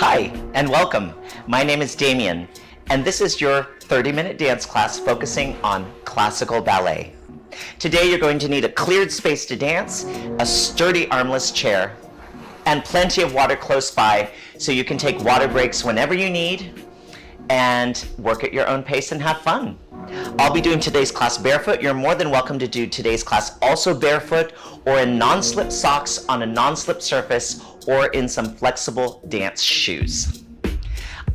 Hi, and welcome. My name is Damien, and this is your 30-minute dance class focusing on classical ballet. Today you're going to need a cleared space to dance, a sturdy armless chair, and plenty of water close by so you can take water breaks whenever you need and work at your own pace and have fun. I'll be doing today's class barefoot. You're more than welcome to do today's class also barefoot or in non-slip socks on a non-slip surface or in some flexible dance shoes.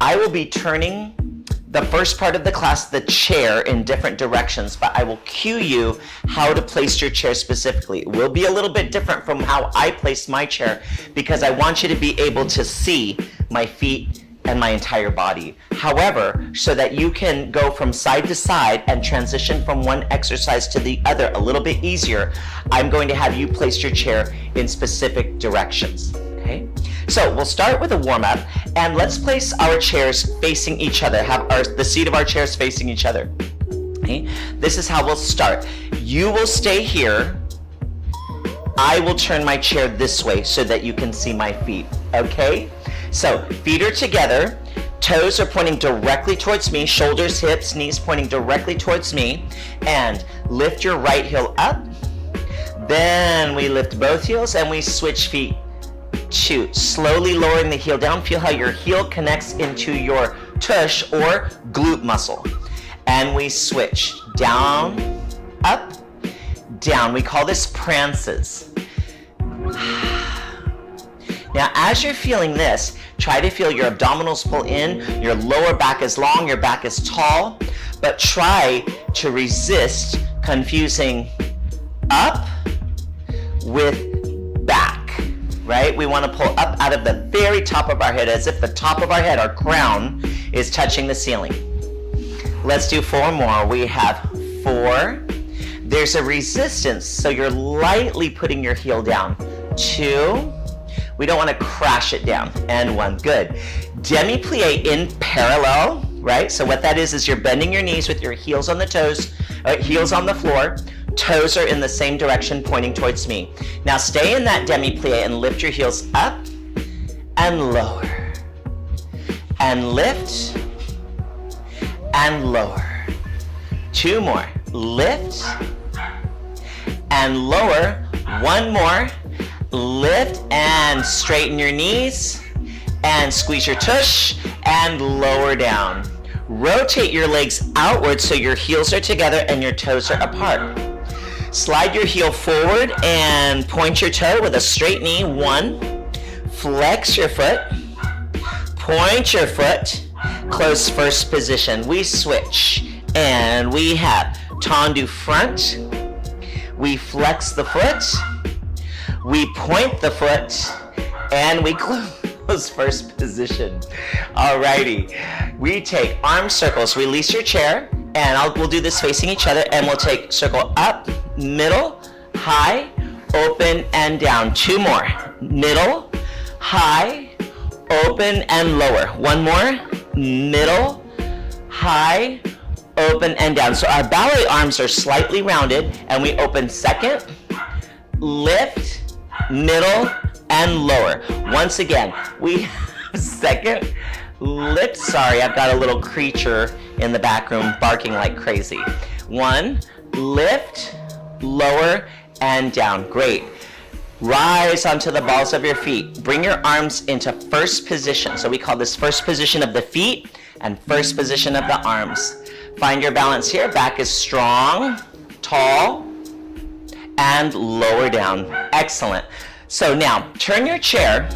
I will be turning the first part of the class, the chair, in different directions, but I will cue you how to place your chair specifically. It will be a little bit different from how I place my chair because I want you to be able to see my feet and my entire body. However, so that you can go from side to side and transition from one exercise to the other a little bit easier, I'm going to have you place your chair in specific directions. Okay? So we'll start with a warm-up, and let's place our chairs facing each other, have the seat of our chairs facing each other. Okay? This is how we'll start. You will stay here. I will turn my chair this way so that you can see my feet, okay? So feet are together, toes are pointing directly towards me, shoulders, hips, knees pointing directly towards me, and lift your right heel up. Then we lift both heels and we switch feet. Two, slowly lowering the heel down. Feel how your heel connects into your tush or glute muscle. And we switch down, up, down. We call this Prances. Now, as you're feeling this, try to feel your abdominals pull in, your lower back is long, your back is tall, but try to resist confusing up with back, right? We want to pull up out of the very top of our head as if the top of our head, our crown, is touching the ceiling. Let's do 4 more. We have 4. There's a resistance, so you're lightly putting your heel down. 2. We don't want to crash it down. And 1, good. Demi Plie in parallel, right? So what that is you're bending your knees with your heels on the toes, heels on the floor, toes are in the same direction pointing towards me. Now stay in that Demi Plie and lift your heels up and lower. And lift and lower. 2 more. Lift and lower. 1 more. Lift and straighten your knees and squeeze your tush and lower down. Rotate your legs outward so your heels are together and your toes are apart. Slide your heel forward and point your toe with a straight knee. 1. Flex your foot. Point your foot. Close first position. We switch and we have Fondue front. We flex the foot. We point the foot and we close first position. Alrighty, we take arm circles. Release your chair and we'll do this facing each other, and we'll take circle up, middle, high, open and down. 2 more. Middle, high, open and lower. 1 more. Middle, high, open and down. So our ballet arms are slightly rounded, and we open second, lift, middle, and lower. Once again, we have second, lift. Sorry, I've got a little creature in the back room barking like crazy. 1, lift, lower, and down. Great. Rise onto the balls of your feet. Bring your arms into first position. So we call this first position of the feet and first position of the arms. Find your balance here. Back is strong, tall, and lower down. Excellent. So now turn your chair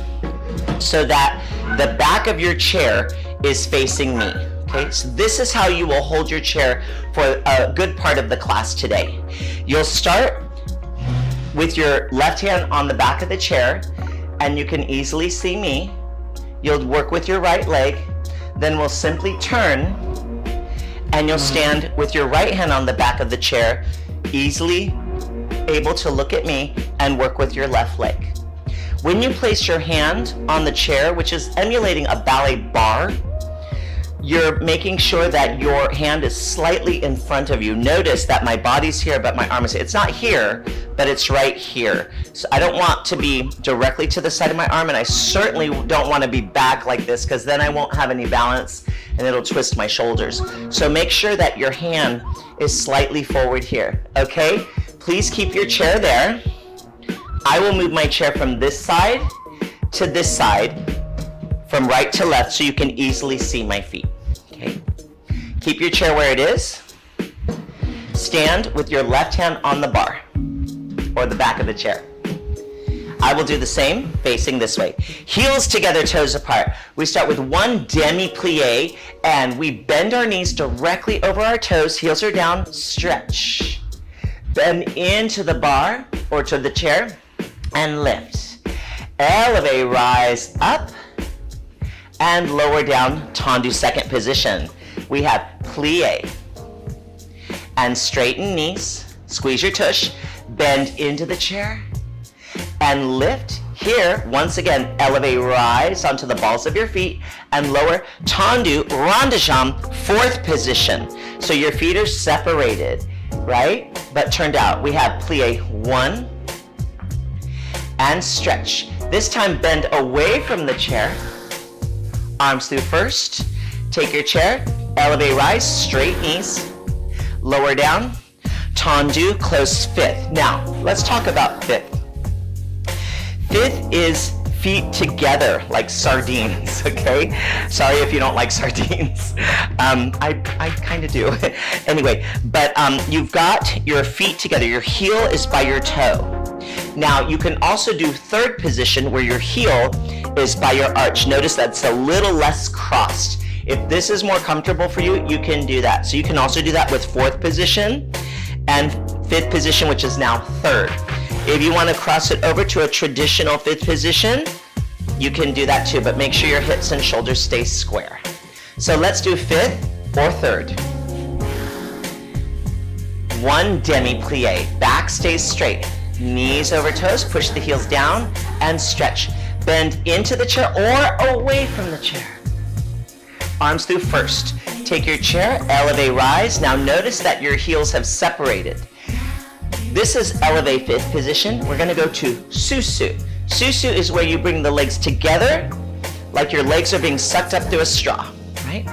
so that the back of your chair is facing me. Okay, so this is how you will hold your chair for a good part of the class today. You'll start with your left hand on the back of the chair, and you can easily see me. You'll work with your right leg, then we'll simply turn, and you'll stand with your right hand on the back of the chair, easily able to look at me and work with your left leg. When you place your hand on the chair, which is emulating a ballet bar, you're making sure that your hand is slightly in front of you. Notice that my body's here, but my arm is here. It's not here, but it's right here. So I don't want to be directly to the side of my arm, and I certainly don't want to be back like this, because then I won't have any balance and it'll twist my shoulders. So make sure that your hand is slightly forward here, okay? Please keep your chair there. I will move my chair from this side to this side, from right to left, so you can easily see my feet, okay? Keep your chair where it is. Stand with your left hand on the bar or the back of the chair. I will do the same, facing this way. Heels together, toes apart. We start with one Demi Plie, and we bend our knees directly over our toes. Heels are down, stretch. Bend into the bar or to the chair and lift. Elevate, rise up and lower down, Fondue second position. We have plie and straighten knees, squeeze your tush, bend into the chair and lift. Here, once again, elevate, rise onto the balls of your feet and lower, Fondue, rond de jambe, fourth position. So your feet are separated, right? But turned out. We have plie, one, and stretch. This time bend away from the chair, arms through first. Take your chair, elevate, rise, straight knees, lower down, Fondue, close fifth. Now, let's talk about fifth. Fifth is feet together like sardines, okay? Sorry if you don't like sardines. I kind of do. Anyway, but you've got your feet together. Your heel is by your toe. Now, you can also do third position where your heel is by your arch. Notice that's a little less crossed. If this is more comfortable for you, you can do that. So you can also do that with fourth position and fifth position, which is now third. If you want to cross it over to a traditional fifth position, you can do that too, but make sure your hips and shoulders stay square. So let's do fifth or third. One Demi Plie, back stays straight, knees over toes, push the heels down and stretch. Bend into the chair or away from the chair. Arms through first. Take your chair, elevate, rise. Now notice that your heels have separated. This is elevate fifth position. We're gonna go to Susu. Susu is where you bring the legs together like your legs are being sucked up through a straw, right?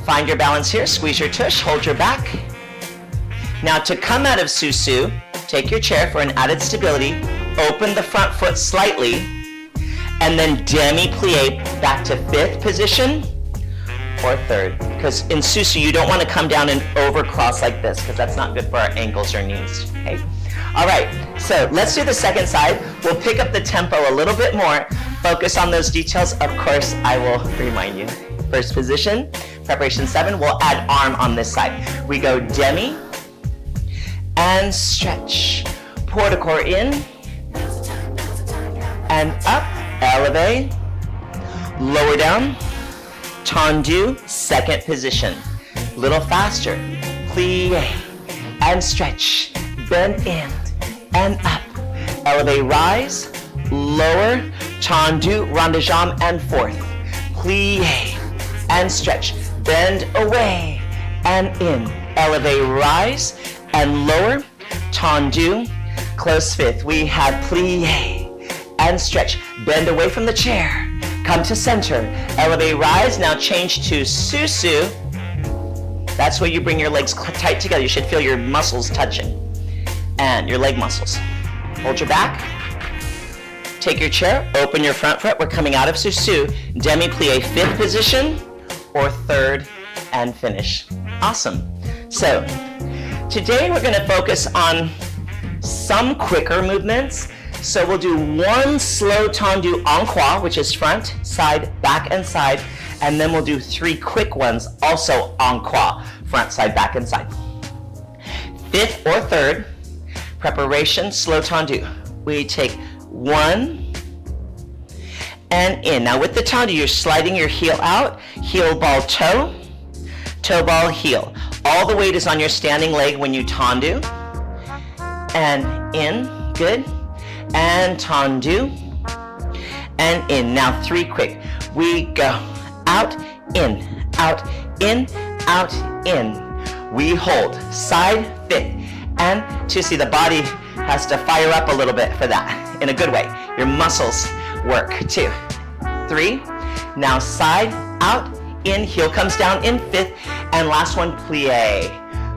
Find your balance here, squeeze your tush, hold your back. Now to come out of Susu, take your chair for an added stability, open the front foot slightly, and then Demi Plie back to fifth position or third. Because in Susu, you don't want to come down and overcross like this, because that's not good for our ankles or knees, okay? All right, so let's do the second side. We'll pick up the tempo a little bit more, focus on those details. Of course, I will remind you. First position, preparation 7, we'll add arm on this side. We go Demi and stretch. Port de corps in and up, elevate, lower down, Fondue, second position. Little faster, plie and stretch, bend in and up, elevate, rise, lower, Fondue, rond de jambe and fourth, plie and stretch, bend away and in, elevate, rise and lower, Fondue, close fifth. We have plie and stretch, bend away from the chair, come to center, elevate, rise. Now change to Susu. That's where you bring your legs tight together. You should feel your muscles touching and your leg muscles. Hold your back. Take your chair, open your front foot. We're coming out of Susu. Demi Plie, fifth position or third and finish. Awesome. So today we're going to focus on some quicker movements. So we'll do one slow Fondue en croix, which is front, side, back, and side. And then we'll do 3 quick ones, also en croix, front, side, back, and side. Fifth or third, preparation, slow Fondue. We take 1 and in. Now with the Fondue, you're sliding your heel out, heel ball toe, toe ball heel. All the weight is on your standing leg when you Fondue. And in, good. And Fondue, and in. Now 3 quick. We go out, in, in, out, in. We hold, side, fit, and 2. See, the body has to fire up a little bit for that, in a good way. Your muscles work, 2, 3. Now side, out, in, heel comes down in 5th, and last one, plie.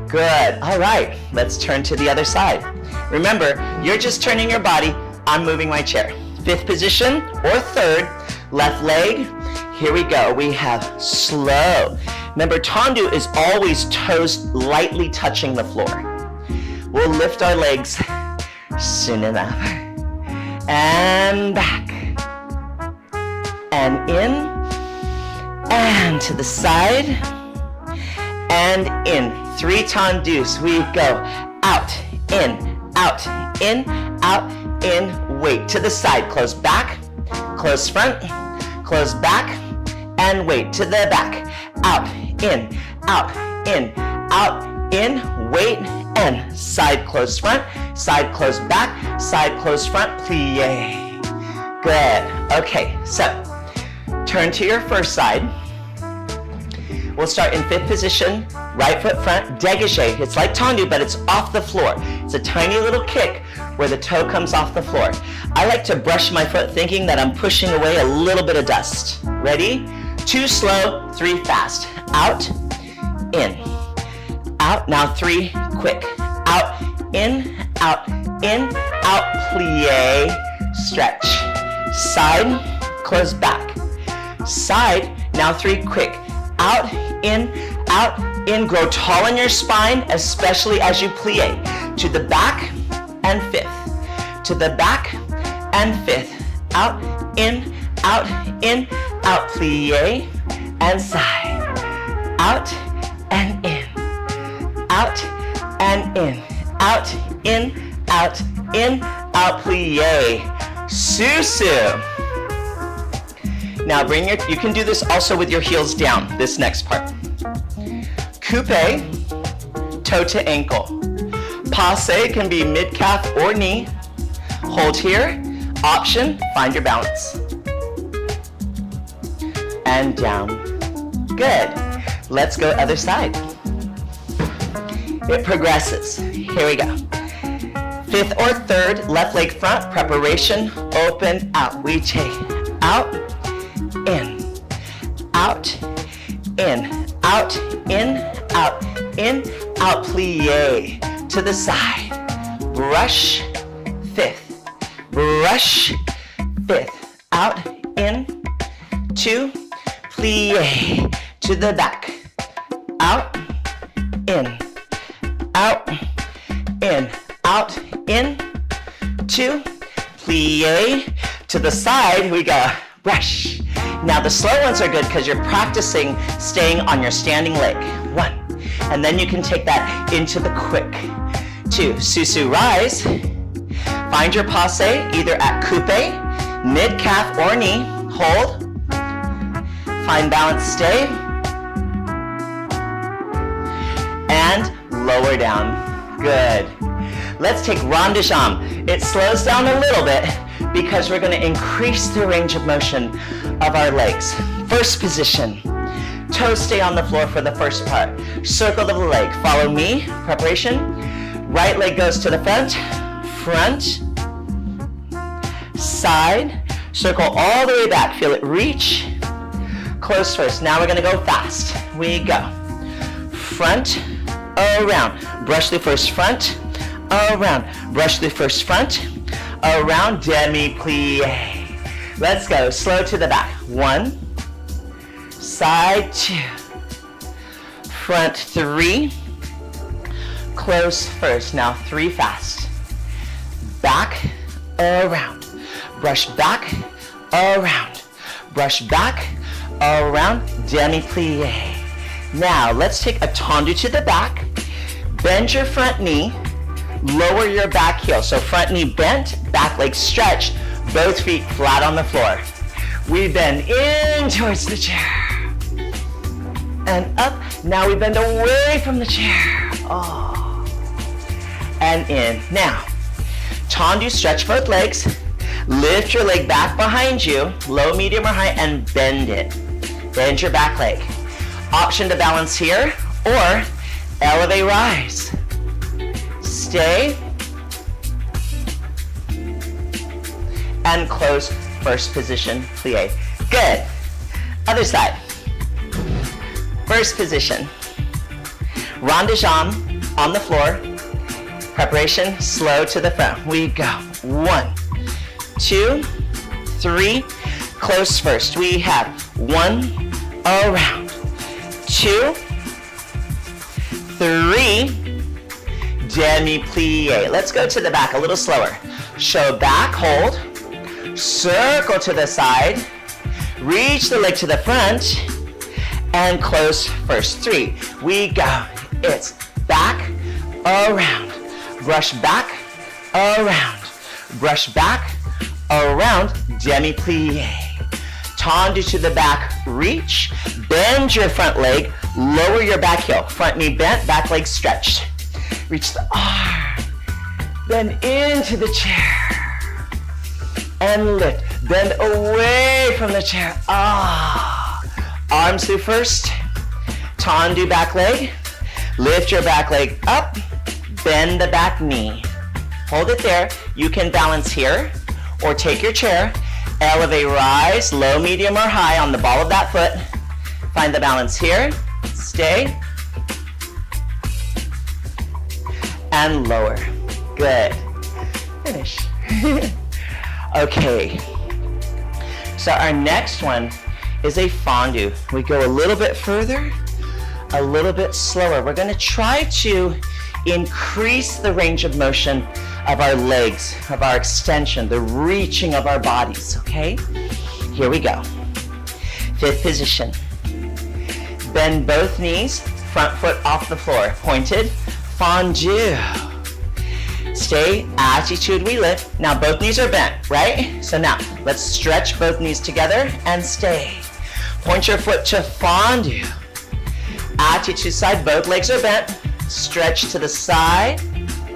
Good, all right, let's turn to the other side. Remember, you're just turning your body, I'm moving my chair. 5th position or 3rd, left leg. Here we go, we have slow. Remember, Fondue is always toes lightly touching the floor. We'll lift our legs soon enough. And back. And in. And to the side. And in. 3 Fondues. We go out, in, out, in, wait. To the side. Close back, close front, close back, and wait. To the back. Out, in, wait, and side close front, side close back, side close front, plie. Good. Okay, so turn to your first side. We'll start in 5th position, right foot front, dégagé. It's like Fondue, but it's off the floor. It's a tiny little kick where the toe comes off the floor. I like to brush my foot thinking that I'm pushing away a little bit of dust. Ready? 2 slow, 3 fast. Out, in, out. Now 3 quick. Out, out, plie, stretch. Side, close back. Side, now 3 quick. Out, in, grow tall in your spine, especially as you plie. To the back and 5th. To the back and 5th. Out, in, out, plie, and side. Out and in. Out and in. Out, in, out, plie. Susu. Now bring you can do this also with your heels down, this next part. Coupe, toe to ankle. Passe can be mid-calf or knee. Hold here. Option, find your balance. And down. Good. Let's go other side. It progresses. Here we go. 5th or 3rd, left leg front, preparation, open, out. We take out, in, out, in, out, in, out, in, out, plie. To the side. Brush, 5th. Brush, 5th. Out, in, 2, plie. To the back. Out, in, out, in, out, in, 2, plie. To the side, we go brush. Now the slow ones are good because you're practicing staying on your standing leg. 1, and then you can take that into the quick. 2, Susu rise. Find your passe either at coupe, mid-calf or knee. Hold. Find balance, stay. And lower down. Good. Let's take rond de jambe. It slows down a little bit because we're going to increase the range of motion of our legs. First position. Toes stay on the floor for the first part. Circle of the leg. Follow me. Preparation. Right leg goes to the front. Front. Side. Circle all the way back. Feel it reach. Close first. Now we're going to go fast. We go. Front. Around. Brush the first front. Around. Brush the first front. Around. Demi plie. Let's go. Slow to the back. 1. Side 2. Front 3. Close first. Now 3 fast. Back. Around. Brush back. Around. Brush back. Around. Demi plie. Now, let's take a tendu to the back. Bend your front knee. Lower your back heel. So front knee bent, back leg stretched, both feet flat on the floor. We bend in towards the chair. And up. Now we bend away from the chair. Oh. And in. Now, tendu, stretch both legs. Lift your leg back behind you, low, medium, or high, and bend it. Bend your back leg. Option to balance here or elevate, rise. Stay. And close, first position, plie. Good. Other side. First position. Rond de jambe on the floor. Preparation, slow to the front. We go. 1, 2, 3. Close first. We have 1, around. 2, 3. Demi plie. Let's go to the back a little slower. Show back, hold. Circle to the side. Reach the leg to the front. And close first. 3. We go. It's back, around. Brush back, around. Brush back, around. Demi plie. Tendu to the back, reach. Bend your front leg, lower your back heel. Front knee bent, back leg stretched. Reach the arm. Bend into the chair. And lift. Bend away from the chair. Arms through first. Tendu back leg. Lift your back leg up. Bend the back knee. Hold it there. You can balance here or take your chair. Elevate, rise, low, medium, or high on the ball of that foot. Find the balance here. Stay. And lower. Good. Finish. Okay. So our next one is a fondue. We go a little bit further, a little bit slower. We're going to try to increase the range of motion of our legs, of our extension, the reaching of our bodies, okay? Here we go. 5th position. Bend both knees, front foot off the floor, pointed, fondue. Stay, attitude, we lift. Now both knees are bent, right? So now, let's stretch both knees together and stay. Point your foot to fondue. Attitude side, both legs are bent. Stretch to the side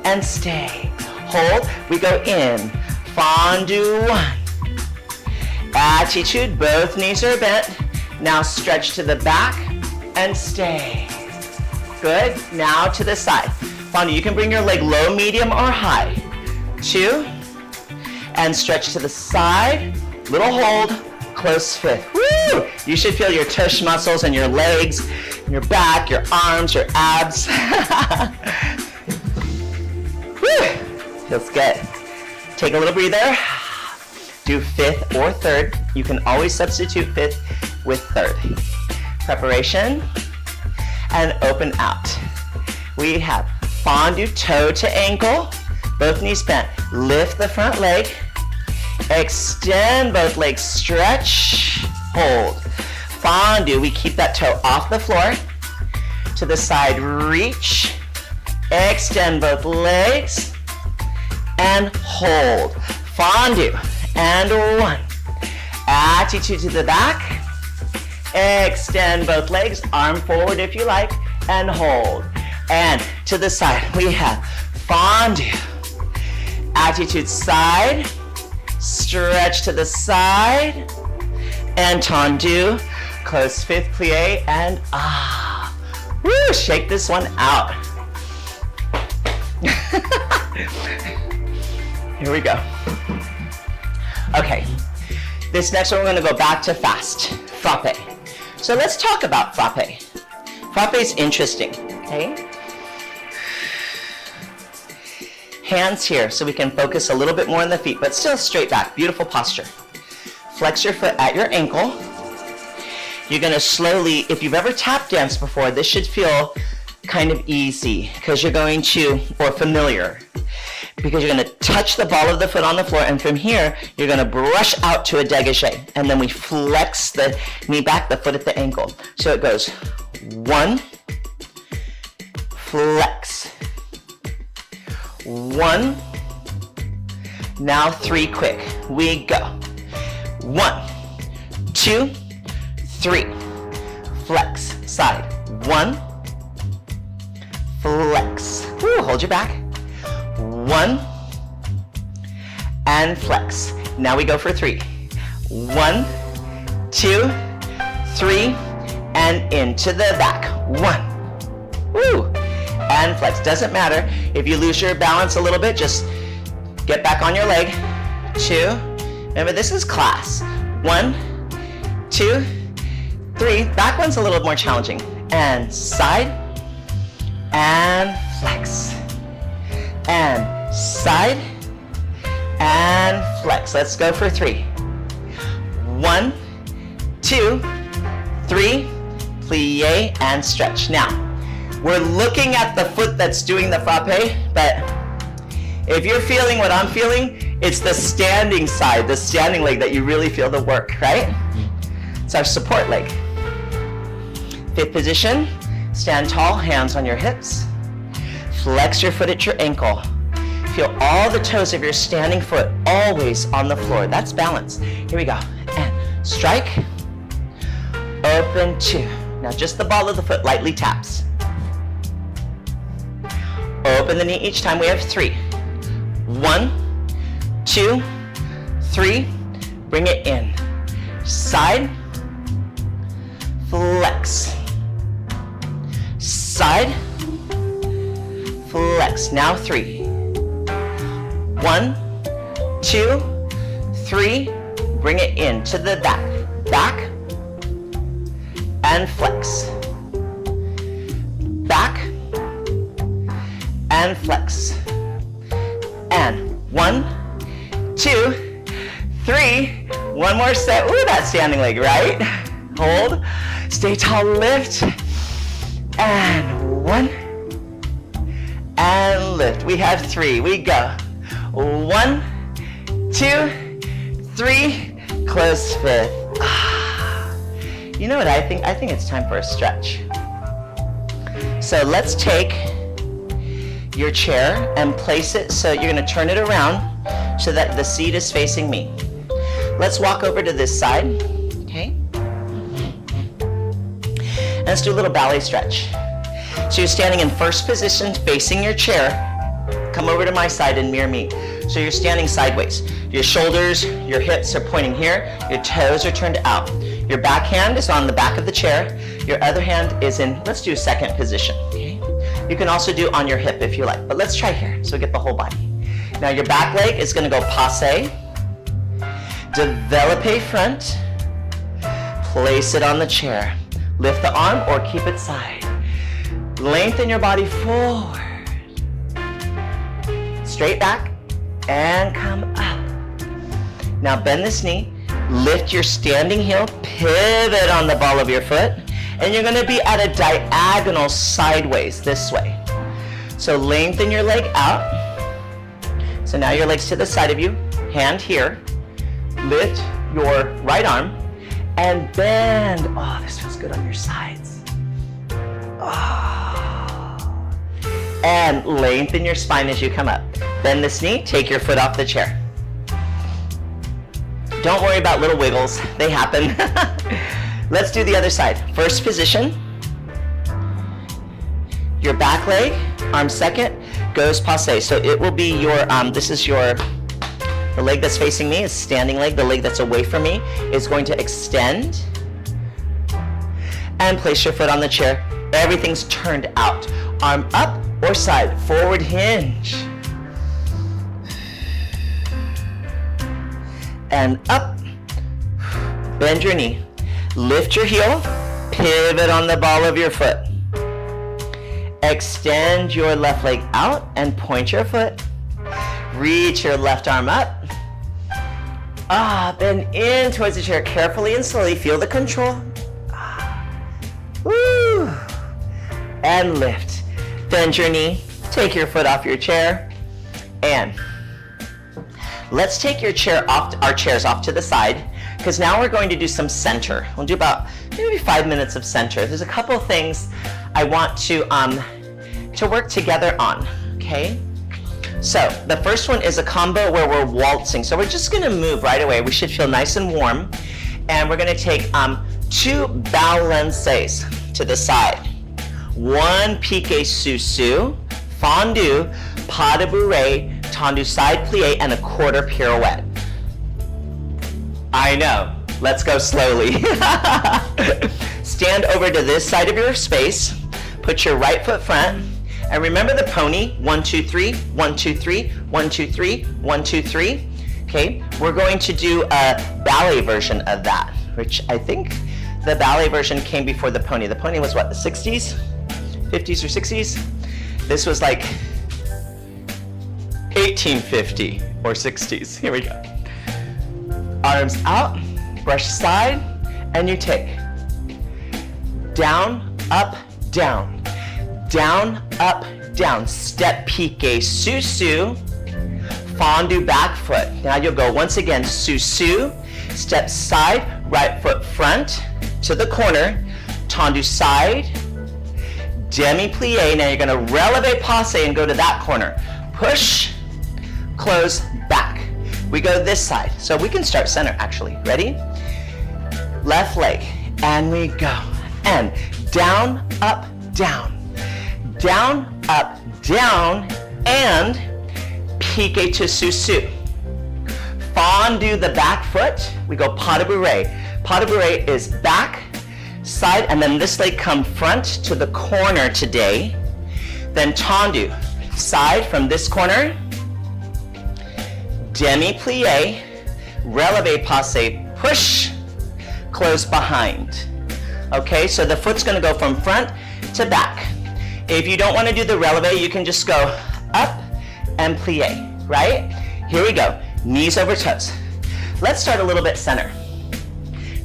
and stay. Hold, we go in. Fondue 1. Attitude, both knees are bent. Now stretch to the back and stay. Good, now to the side. Fondue, you can bring your leg low, medium, or high. 2, and stretch to the side. Little hold, close 5th. Woo! You should feel your tush muscles and your legs, your back, your arms, your abs. Woo! Feels good. Take a little breather. Do 5th or 3rd. You can always substitute 5th with 3rd. Preparation, and open out. We have fondue toe to ankle, both knees bent. Lift the front leg, extend both legs, stretch, hold. Fondue, we keep that toe off the floor. To the side, reach, extend both legs, and hold. Fondue, and 1. Attitude to the back, extend both legs, arm forward if you like, and hold. And to the side, we have fondue. Attitude side, stretch to the side, and tendu. Close 5th plie, and woo, shake this one out. Here we go. Okay, this next one we're gonna go back to fast, frappe. So let's talk about frappe. Frappe is interesting, okay? Hands here so we can focus a little bit more on the feet, but still straight back, beautiful posture. Flex your foot at your ankle. You're gonna slowly, if you've ever tap danced before, this should feel kind of easy because you're going to, or familiar, because you're gonna touch the ball of the foot on the floor, and from here, you're gonna brush out to a dégagé, and then we flex the knee back, the foot at the ankle. So it goes 1, flex, 1, now 3 quick. We go. 1, 2, 3, flex, side. 1, flex. Woo, hold your back. 1, and flex. Now we go for 3. 1, 2, 3, and into the back. 1. Woo. And flex. Doesn't matter if you lose your balance a little bit, just get back on your leg. 2. Remember, this is class. 1, 2, 3. Back one's a little more challenging. And side, and flex. And side, and flex. Let's go for 3. 1, 2, 3, plie, and stretch. Now, we're looking at the foot that's doing the frappe, but if you're feeling what I'm feeling, it's the standing side, the standing leg that you really feel the work, right? It's our support leg. 5th position, stand tall, hands on your hips. Flex your foot at your ankle. Feel all the toes of your standing foot always on the floor. That's balance. Here we go. And strike, open 2. Now just the ball of the foot lightly taps. Open the knee each time. We have 3. 1, 2, 3. Bring it in. Side, flex. Side, flex. Now 3. 1, 2, 3. Bring it in to the back. Back and flex. Back and flex. And 1, 2, 3. One more set. Ooh, that standing leg, right? Hold. Stay tall, lift. And 1. And lift. We have 3. We go. 1, 2, 3. Close fifth. You know what I think? I think it's time for a stretch. So let's take your chair and place it so you're going to turn it around so that the seat is facing me. Let's walk over to this side, okay? And let's do a little ballet stretch. So you're standing in first position facing your chair. Come over to my side and mirror me. So you're standing sideways. Your shoulders, your hips are pointing here. Your toes are turned out. Your back hand is on the back of the chair. Your other hand is in, let's do second position, okay? You can also do on your hip if you like, but let's try here so we get the whole body. Now your back leg is gonna go passe, develope front, place it on the chair. Lift the arm or keep it side. Lengthen your body forward. Straight back and come up. Now bend this knee, lift your standing heel, pivot on the ball of your foot, and you're gonna be at a diagonal sideways this way. So lengthen your leg out. So now your leg's to the side of you, hand here, lift your right arm, and bend. Oh, this feels good on your sides. Oh. And lengthen your spine as you come up. Bend this knee, take your foot off the chair. Don't worry about little wiggles, they happen. Let's do the other side. First position, your back leg, arm second, goes passe. So it will be your, the leg that's facing me is standing leg. The leg that's away from me is going to extend and place your foot on the chair. Everything's turned out. Arm up or side, forward hinge. And up, bend your knee. Lift your heel, pivot on the ball of your foot. Extend your left leg out and point your foot. Reach your left arm up. Bend in towards the chair carefully and slowly. Feel the control. Woo. And lift. Bend your knee. Take your foot off your chair. And let's take our chairs off to the side, because now we're going to do some center. We'll do about maybe 5 minutes of center. There's a couple things I want to work together on, okay? So the first one is a combo where we're waltzing. So we're just gonna move right away. We should feel nice and warm. And we're gonna take 2 balances to the side. 1 piqué Susu, Fondue, pas de bourrée, tendu side plie, and a quarter pirouette. I know, let's go slowly. Stand over to this side of your space. Put your right foot front. And remember the pony. 1, 2, 3, 1, 2, 3, 1, 2, 3, 1, 2, 3. Okay, we're going to do a ballet version of that, which I think the ballet version came before the pony. The pony was what, the 60s? 50s or 60s? This was like 1850 or 60s. Here we go. Arms out, brush side, and you take. Down, up, down. Down, up, down. Step piqué, Susu. Fondue back foot. Now you'll go once again, Susu. Step side, right foot front to the corner. Tendu side. Demi plie. Now you're going to releve passe and go to that corner. Push, close, back. We go this side. So we can start center actually. Ready? Left leg. And we go. And down, up, down. Down, up, down. And piqué to Susu. Fondue the back foot. We go pas de bourrée. Pas de bourrée is back, side, and then this leg come front to the corner today. Then tendu, side from this corner. Demi plie, releve passe, push, close behind. Okay, so the foot's gonna go from front to back. If you don't wanna do the releve, you can just go up and plie, right? Here we go, knees over toes. Let's start a little bit center.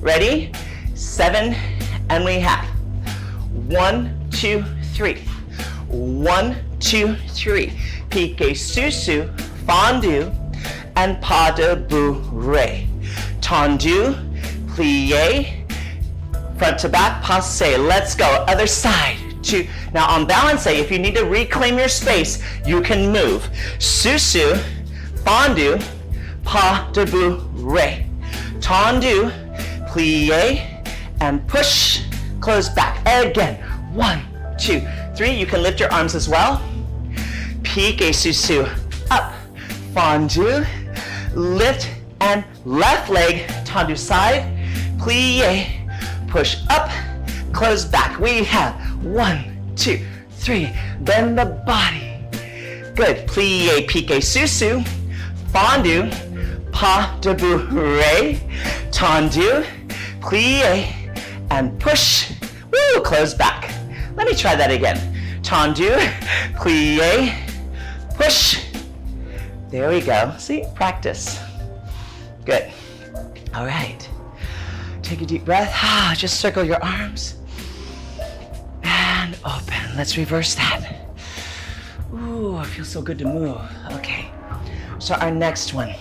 Ready? 7, and we have 1, 2, 3. 1, 2, 3. Piqué Susu, fondue, and pas de bourrée. Tendu, plie, front to back, passe. Let's go, other side. 2. Now on balance, if you need to reclaim your space, you can move. Susu, fondue, pas de bourrée. Tendu, plie, and push, close back. Again, 1, 2, 3. You can lift your arms as well. Piqué Susu, up, fondue, lift, and left leg, tendu side, plie, push up, close back. We have 1, 2, 3. Bend the body. Good. Plie, piqué, Susu, fondue, pas de bourrée, tendu, plie, and push. Woo, close back. Let me try that again. Tendu, plie, push. There we go. See, practice. Good. All right. Take a deep breath. Just circle your arms. And open. Let's reverse that. Ooh, it feels so good to move. Okay. So our next one.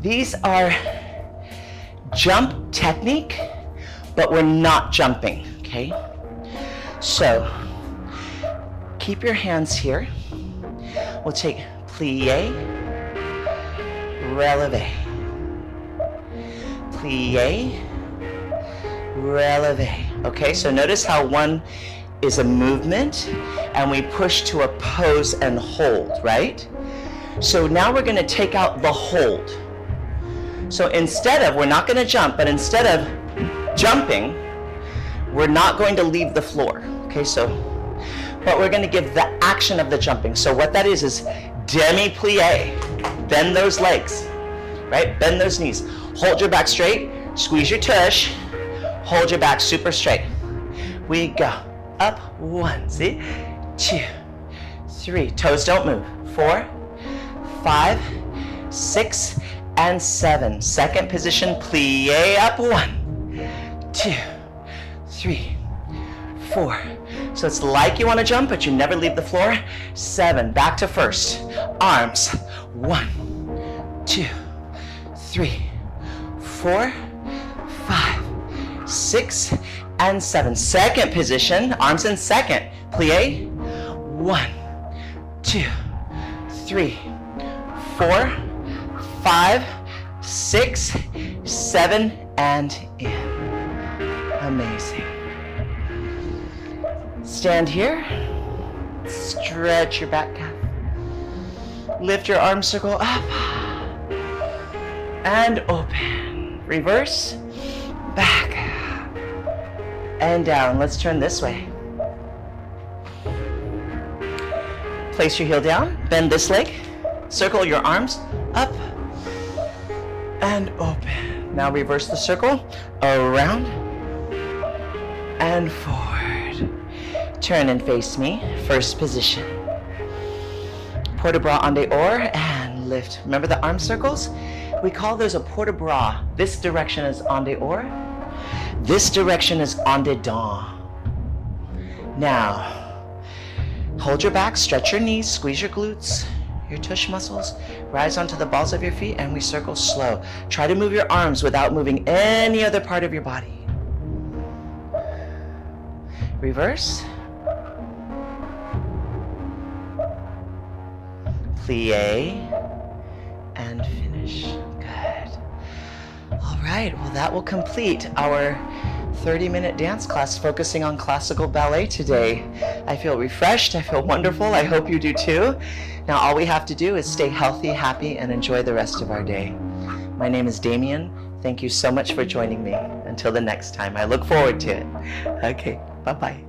These are jump technique, but we're not jumping, okay? So keep your hands here. We'll take plie, releve, plie, releve. Okay, so notice how one is a movement and we push to a pose and hold, right? So now we're gonna take out the hold. So instead of, we're not gonna jump, but instead of jumping, we're not going to leave the floor, okay? So, but we're gonna give the action of the jumping. So what that is demi plie. Bend those legs, right? Bend those knees. Hold your back straight, squeeze your tush, hold your back super straight. We go, up, 1, see? 2, 3, toes don't move. 4, 5, 6, and 7. Second position, plie up, 1, 2, 3, 4. So it's like you want to jump, but you never leave the floor. 7, back to first. Arms, 1, 2, 3, 4, 5, 6, and 7. Second position, arms in second. Plie, 1, 2, 3, 4, 5, 6, 7, and in. Amazing. Stand here. Stretch your back calf. Lift your arms, circle up. And open. Reverse. Back. and down. Let's turn this way. Place your heel down, bend this leg, circle your arms up and open. Now reverse the circle, around and forward. Turn and face me, first position. Port de bras en dehors and lift. Remember the arm circles? We call those a port de bras. This direction is en dehors. This direction is en dedans. Now, hold your back, stretch your knees, squeeze your glutes, your tush muscles, rise onto the balls of your feet, and we circle slow. Try to move your arms without moving any other part of your body. Reverse. Plie, and finish. Good. All right, well that will complete our 30-minute dance class focusing on classical ballet today. I feel refreshed, I feel wonderful, I hope you do too. Now all we have to do is stay healthy, happy, and enjoy the rest of our day. My name is Damien. Thank you so much for joining me. Until the next time, I look forward to it. Okay, bye-bye.